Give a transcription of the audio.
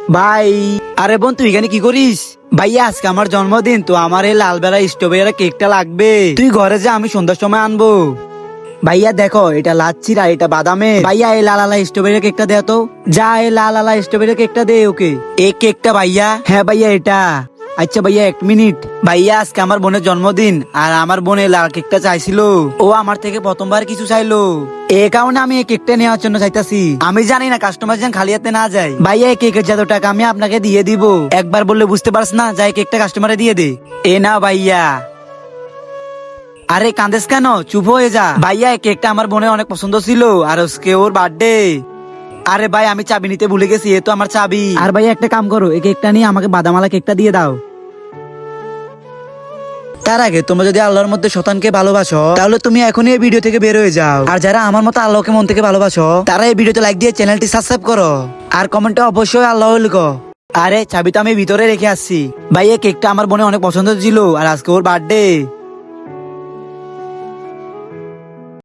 ভাই, আরে বোন তুই এখানে কি করিস? ভাইয়া আজকে আমার জন্মদিন, তো আমার এই লাল বেলা স্ট্রবেরি কেকটা লাগবে। তুই ঘরে যা, আমি সন্ধ্যার সময় আনবো। ভাইয়া দেখো, এটা লাচ্ছির আর এটা বাদামের। ভাইয়া এই লাল আলা স্ট্রবেরি কেকটা দে তো। যা এই লাল আলা স্ট্রবেরি কেকটা দে ওকে। এই কেকটা ভাইয়া? হ্যাঁ ভাইয়া এটা। আচ্ছা ভাইয়া 1 মিনিট। ভাইয়া আজকে আমার বোনের জন্মদিন, আর আমার বোন এই লাল কেকটা চাইছিল। ও আমার থেকে প্রথমবার কিছু চাইলো, এই কারণে আমি এই কেকটা নেওয়ার জন্য চাইতাছি। আমি জানি না কাস্টমার যেন খালি হাতে না যায়। ভাইয়া এই কেকের যত টাকা আমি আপনাকে দিয়ে দিব। একবার বললে বুঝতে পারছ না? যাই কেকটা কাস্টমারে দিয়ে দে। এ না ভাইয়া। আরে কান্দেস কেন? চুপ হয়ে যা। ভাইয়া এই কেকটা আমার বোনের অনেক পছন্দ ছিল, আর আজকে ওর বার্থডে। আরে ভাই আমি চাবি নিতে ভুলে গেছি, এ তো আমার চাবি। আর ভাইয়া একটা কাম করো, এই কেকটা নিয়ে আমাকে বাদামালা কেকটা দিয়ে দাও। তার আগে তোমরা যদি আল্লাহর মধ্যে শতানকে ভালোবাসো, তাহলে তুমি এখনই এই ভিডিও থেকে বের হয়ে যাও। আর যারা আমার মতো আল্লাহকে মন থেকে ভালোবাসো, তারা এই ভিডিওতে লাইক দিয়ে চ্যানেলটি সাবস্ক্রাইব করো। আর কমেন্টে অবশ্যই আল্লাহ লিখো। আরে চাবি তো আমি ভিতরে রেখে আসছি। ভাই এই কেকটা আমার বোনের অনেক পছন্দ ছিল, আর আজকে ওর বার্থডে।